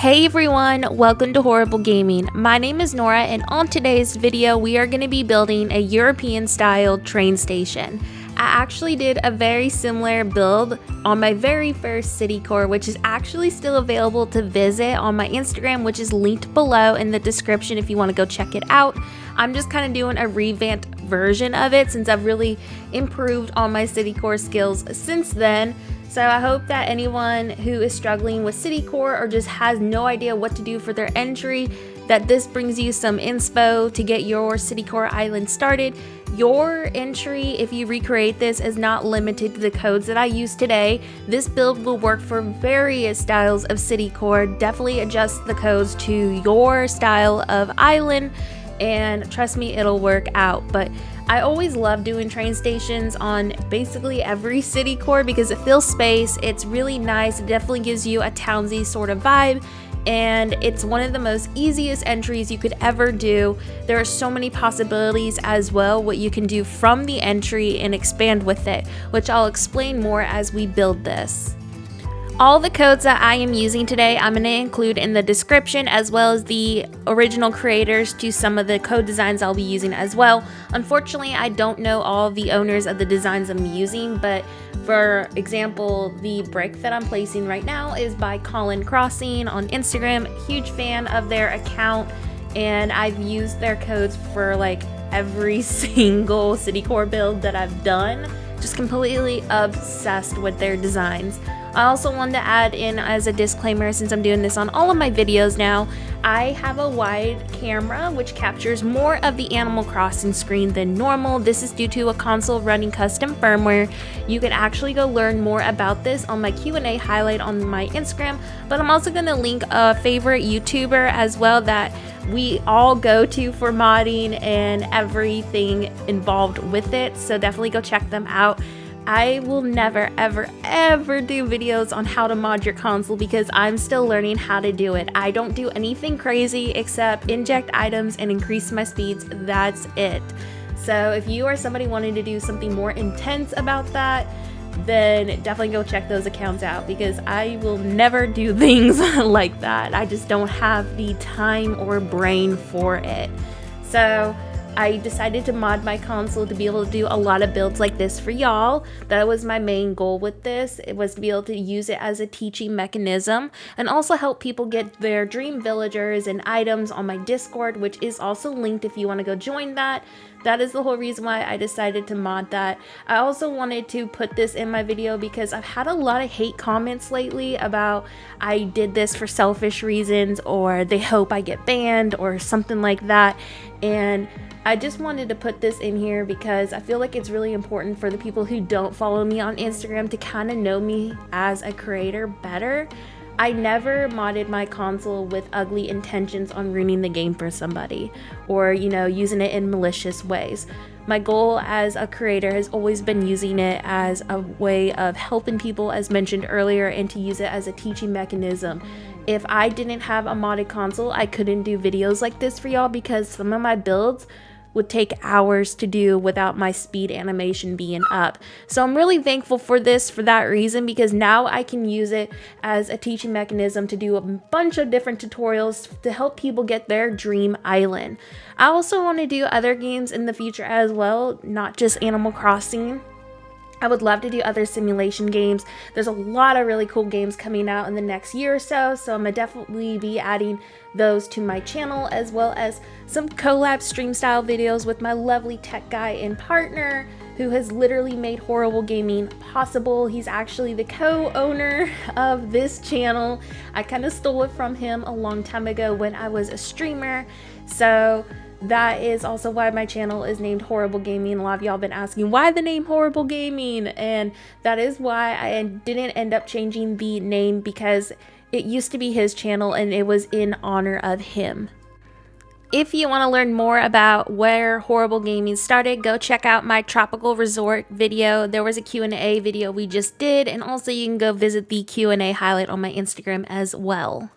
Hey everyone, welcome to Horrible Gaming. My name is Nora, and on today's video we are going to be building a European style train station. I actually did a very similar build on my very first city core, which is actually still available to visit on my Instagram, which is linked below in the description if you want to go check it out. I'm just kind of doing a revamped version of it since I've really improved on my city core skills since then. So I hope that anyone who is struggling with city core or just has no idea what to do for their entry, that this brings you some inspo to get your city core island started. Your entry, if you recreate this, is not limited to the codes that I use today. This build will work for various styles of city core. Definitely adjust the codes to your style of island, and trust me, it'll work out. But I always love doing train stations on basically every city core because it fills space. It's really nice. It definitely gives you a townsy sort of vibe, and it's one of the most easiest entries you could ever do. There are so many possibilities as well what you can do from the entry and expand with it, which I'll explain more as we build this. All the codes that I am using today, I'm going to include in the description, as well as the original creators to some of the code designs I'll be using as well. Unfortunately, I don't know all the owners of the designs I'm using, but for example, the brick that I'm placing right now is by Colin Crossing on Instagram. Huge fan of their account, and I've used their codes for like every single city core build that I've done. Just completely obsessed with their designs. I also wanted to add in as a disclaimer, since I'm doing this on all of my videos now, I have a wide camera which captures more of the Animal Crossing screen than normal. This is due to a console running custom firmware. You can actually go learn more about this on my Q&A highlight on my Instagram, but I'm also going to link a favorite YouTuber as well that we all go to for modding and everything involved with it, so definitely go check them out. I will never ever do videos on how to mod your console because I'm still learning how to do it. I don't do anything crazy except inject items and increase my speeds. That's it. So if you are somebody wanting to do something more intense about that, then definitely go check those accounts out because I will never do things like that. I just don't have the time or brain for it. So I decided to mod my console to be able to do a lot of builds like this for y'all. That was my main goal with this. It was to be able to use it as a teaching mechanism and also help people get their dream villagers and items on my Discord, which is also linked if you want to go join that. That is the whole reason why I decided to mod that. I also wanted to put this in my video because I've had a lot of hate comments lately about I did this for selfish reasons, or they hope I get banned or something like that. And I just wanted to put this in here because I feel like it's really important for the people who don't follow me on Instagram to kind of know me as a creator better. I never modded my console with ugly intentions on ruining the game for somebody or, using it in malicious ways. My goal as a creator has always been using it as a way of helping people, as mentioned earlier, and to use it as a teaching mechanism. If I didn't have a modded console, I couldn't do videos like this for y'all because some of my builds would take hours to do without my speed animation being up. So I'm really thankful for this for that reason, because now I can use it as a teaching mechanism to do a bunch of different tutorials to help people get their dream island. I also want to do other games in the future as well, not just Animal Crossing. I would love to do other simulation games. There's a lot of really cool games coming out in the next year or so, so I'm gonna definitely be adding those to my channel, as well as some collab stream style videos with my lovely tech guy and partner who has literally made Horrible Gaming possible. He's actually the co-owner of this channel. I kind of stole it from him a long time ago when I was a streamer. So that is also why my channel is named Horrible Gaming. A lot of y'all been asking why the name Horrible Gaming, and that is why I didn't end up changing the name, because it used to be his channel and it was in honor of him. If you want to learn more about where Horrible Gaming started, go check out my Tropical Resort video. There was a Q&A video we just did, and also you can go visit the Q&A highlight on my Instagram as well.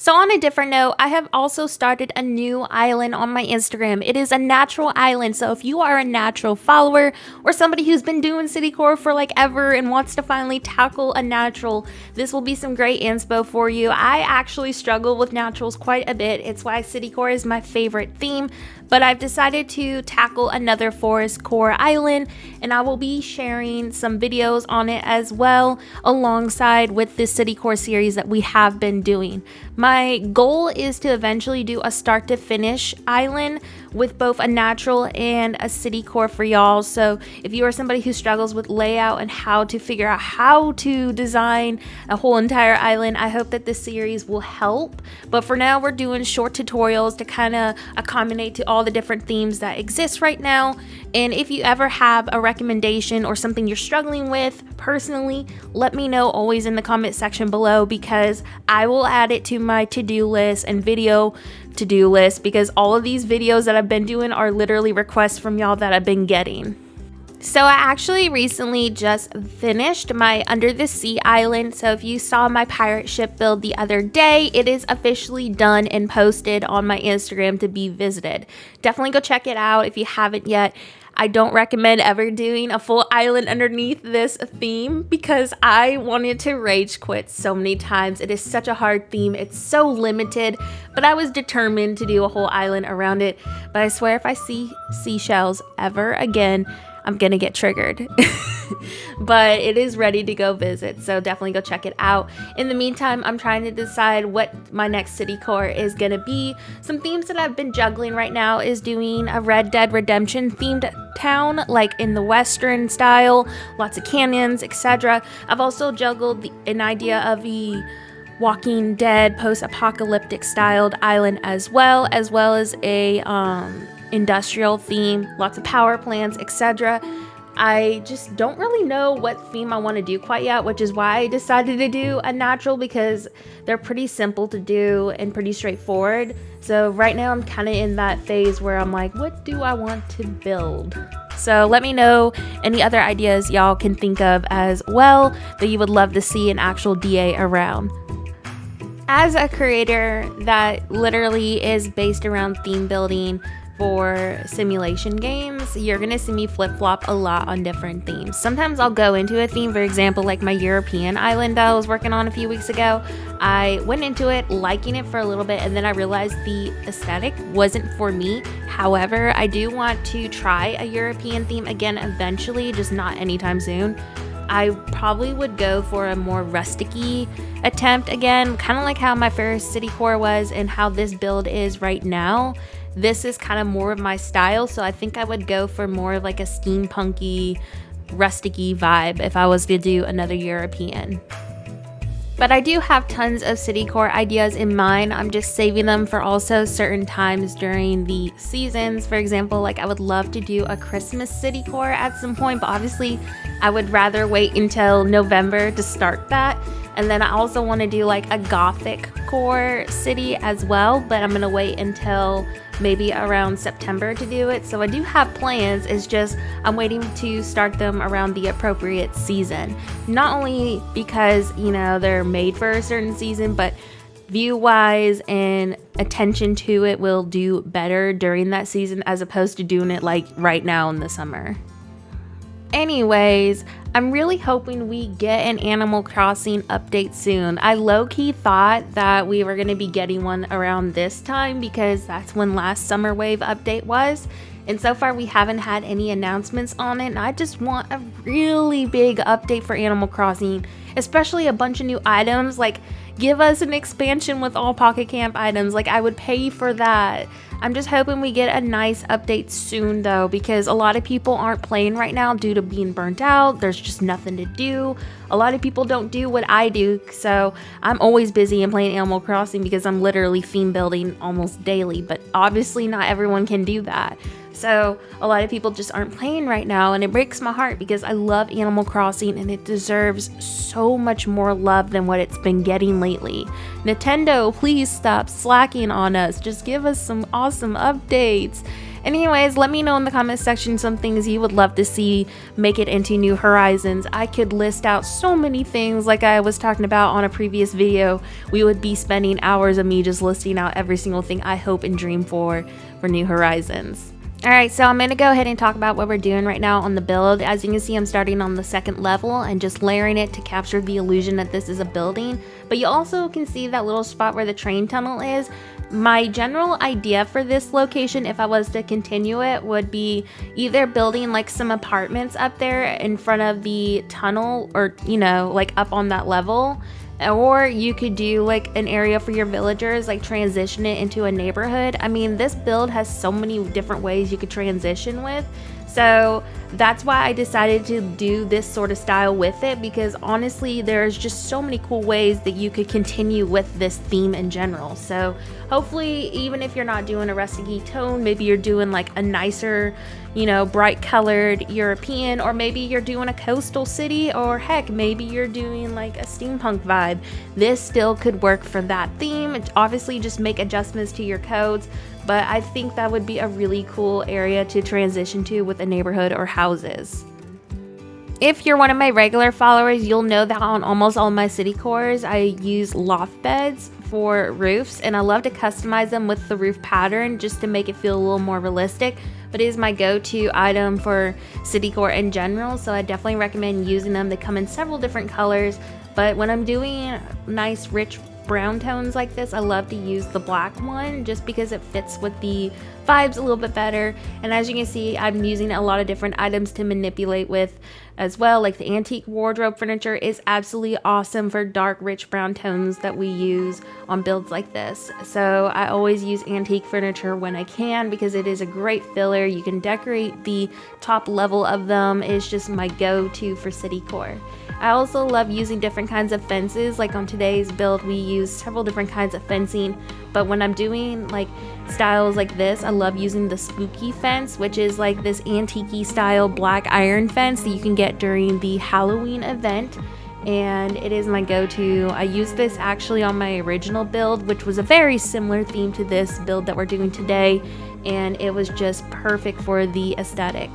So on a different note, I have also started a new island on my Instagram. It is a natural island. So if you are a natural follower or somebody who's been doing Citycore for like ever and wants to finally tackle a natural, this will be some great inspo for you. I actually struggle with naturals quite a bit. It's why Citycore is my favorite theme. But I've decided to tackle another forest core island, and I will be sharing some videos on it as well alongside with this city core series that we have been doing. My goal is to eventually do a start to finish island with both a natural and a city core for y'all. So if you are somebody who struggles with layout and how to figure out how to design a whole entire island, I hope that this series will help. But for now, we're doing short tutorials to kind of accommodate to all the different themes that exist right now. And if you ever have a recommendation or something you're struggling with personally, let me know always in the comment section below, because I will add it to my to-do list and video to-do list, because all of these videos that I've been doing are literally requests from y'all that I've been getting. So I actually recently just finished my Under the Sea island. So if you saw my pirate ship build the other day, it is officially done and posted on my Instagram to be visited. Definitely go check it out if you haven't yet. I don't recommend ever doing a full island underneath this theme, because I wanted to rage quit so many times. It is such a hard theme. It's so limited, but I was determined to do a whole island around it. But I swear if I see seashells ever again, I'm gonna get triggered. But it is ready to go visit, so definitely go check it out. In the meantime, I'm trying to decide what my next city core is gonna be. Some themes that I've been juggling right now is doing a Red Dead Redemption themed town, like in the Western style, lots of canyons, etc. I've also juggled an idea of a Walking Dead post-apocalyptic styled island as well as a industrial theme, lots of power plants, etc. I just don't really know what theme I want to do quite yet, which is why I decided to do a natural, because they're pretty simple to do and pretty straightforward. So right now I'm kind of in that phase where I'm like, what do I want to build? So let me know any other ideas y'all can think of as well that you would love to see an actual DA around. As a creator that literally is based around theme building for simulation games, you're gonna see me flip-flop a lot on different themes. Sometimes I'll go into a theme, for example, like my European island that I was working on a few weeks ago. I went into it liking it for a little bit, and then I realized the aesthetic wasn't for me. However, I do want to try a European theme again eventually, just not anytime soon. I probably would go for a more rustic-y attempt again, kind of like how my first city core was and how this build is right now. This is kind of more of my style, so I think I would go for more of like a steampunky, rustic-y vibe if I was to do another European. But I do have tons of city core ideas in mind. I'm just saving them for also certain times during the seasons. For example, like I would love to do a Christmas city core at some point, but obviously I would rather wait until November to start that. And then I also want to do like a gothic core city as well, but I'm gonna wait until maybe around September to do it. So I do have plans, it's just I'm waiting to start them around the appropriate season. Not only because, you know, they're made for a certain season, but view-wise and attention to it will do better during that season as opposed to doing it like right now in the summer. Anyways, I'm really hoping we get an Animal Crossing update soon. I low-key thought that we were going to be getting one around this time because that's when last Summer Wave update was. And so far we haven't had any announcements on it. And I just want a really big update for Animal Crossing, especially a bunch of new items. Like, give us an expansion with all Pocket Camp items. Like, I would pay for that. I'm just hoping we get a nice update soon though, because a lot of people aren't playing right now due to being burnt out. There's just nothing to do. A lot of people don't do what I do, so I'm always busy and playing Animal Crossing because I'm literally theme building almost daily, but obviously not everyone can do that. So a lot of people just aren't playing right now, and it breaks my heart because I love Animal Crossing and it deserves so much more love than what it's been getting lately. Nintendo, please stop slacking on us. Just give us some awesome updates. Anyways, let me know in the comment section some things you would love to see make it into New Horizons. I could list out so many things like I was talking about on a previous video. We would be spending hours of me just listing out every single thing I hope and dream for New Horizons. Alright, so I'm going to go ahead and talk about what we're doing right now on the build. As you can see, I'm starting on the second level and just layering it to capture the illusion that this is a building. But you also can see that little spot where the train tunnel is. My general idea for this location, if I was to continue it, would be either building like some apartments up there in front of the tunnel, or, you know, like up on that level. Or you could do like an area for your villagers, like transition it into a neighborhood. I mean, this build has so many different ways you could transition with. So that's why I decided to do this sort of style with it, because honestly, there's just so many cool ways that you could continue with this theme in general. So hopefully, even if you're not doing a rustic tone, maybe you're doing like a nicer, you know, bright colored European, or maybe you're doing a coastal city, or heck, maybe you're doing like a steampunk vibe. This still could work for that theme. Obviously, just make adjustments to your codes, but I think that would be a really cool area to transition to with a neighborhood or houses. If you're one of my regular followers, you'll know that on almost all my city cores, I use loft beds for roofs, and I love to customize them with the roof pattern just to make it feel a little more realistic. But it is my go-to item for city core in general, so I definitely recommend using them. They come in several different colors, but when I'm doing nice rich brown tones like this, I love to use the black one just because it fits with the vibes a little bit better. And as you can see, I'm using a lot of different items to manipulate with as well. Like the antique wardrobe furniture is absolutely awesome for dark rich brown tones that we use on builds like this. So I always use antique furniture when I can because it is a great filler. You can decorate the top level of them. It's just my go-to for city core. I also love using different kinds of fences. Like on today's build, we use several different kinds of fencing, but when I'm doing like styles like this, I love using the spooky fence, which is like this antique style black iron fence that you can get during the Halloween event, and it is my go-to. I used this actually on my original build, which was a very similar theme to this build that we're doing today, and it was just perfect for the aesthetic.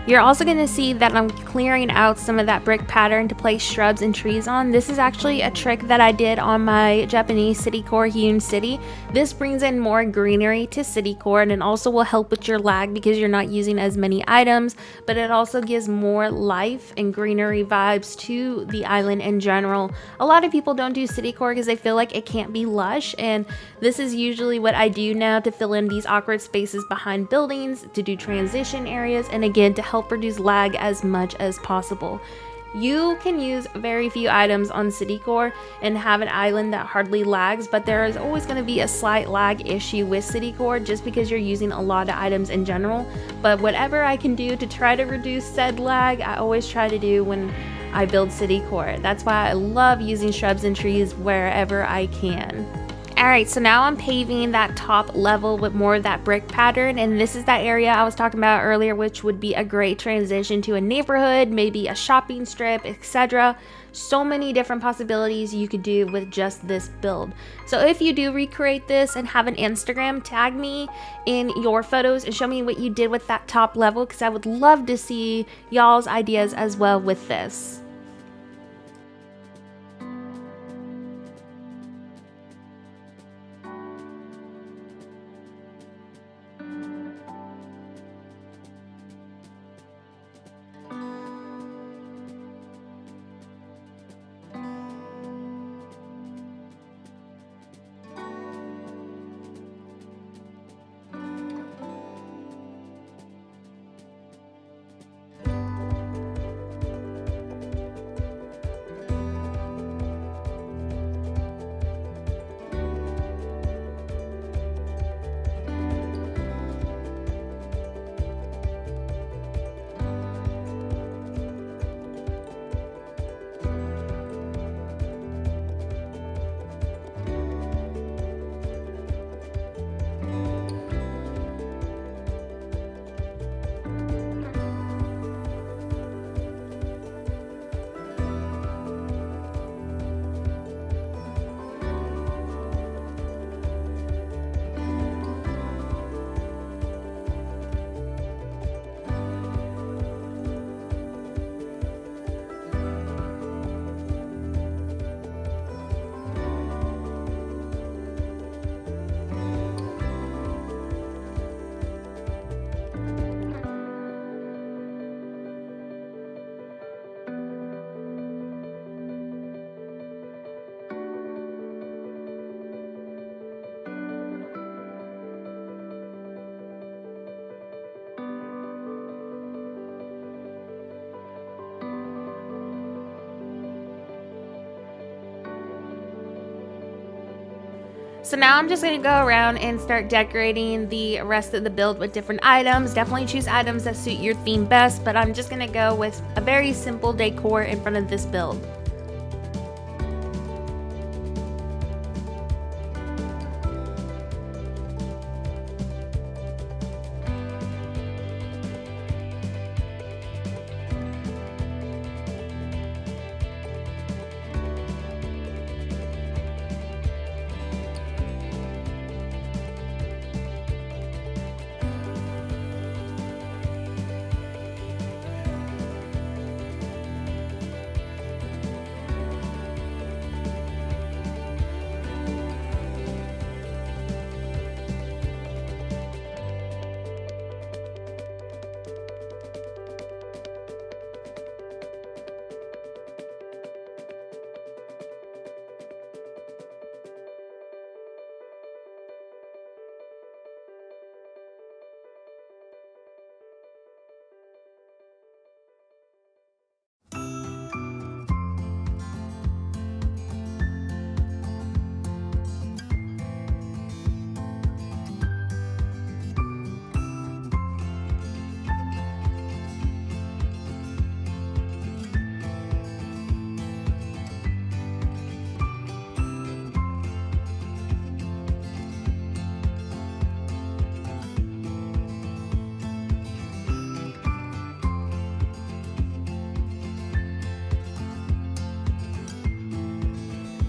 You're also going to see that I'm clearing out some of that brick pattern to place shrubs and trees on. This is actually a trick that I did on my Japanese city core hewn city. This brings in more greenery to city core, and it also will help with your lag because you're not using as many items, but it also gives more life and greenery vibes to the island in general. A lot of people don't do city core because they feel like it can't be lush, and this is usually what I do now to fill in these awkward spaces behind buildings, to do transition areas, and again to help reduce lag as much as possible. You can use very few items on city core and have an island that hardly lags, but there is always going to be a slight lag issue with city core just because you're using a lot of items in general. But whatever I can do to try to reduce said lag, I always try to do when I build city core. That's why I love using shrubs and trees wherever I can. Alright, so now I'm paving that top level with more of that brick pattern, and this is that area I was talking about earlier, which would be a great transition to a neighborhood, maybe a shopping strip, etc. So many different possibilities you could do with just this build. So if you do recreate this and have an Instagram, tag me in your photos and show me what you did with that top level, because I would love to see y'all's ideas as well with this. So now I'm just going to go around and start decorating the rest of the build with different items. Definitely choose items that suit your theme best, but I'm just going to go with a very simple decor in front of this build.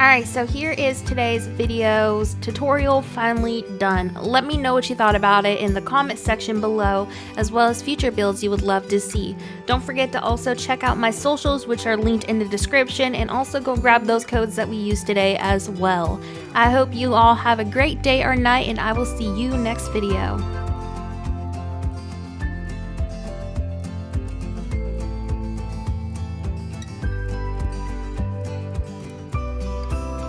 Alright, so here is today's video's tutorial finally done. Let me know what you thought about it in the comment section below, as well as future builds you would love to see. Don't forget to also check out my socials, which are linked in the description, and also go grab those codes that we used today as well. I hope you all have a great day or night, and I will see you next video.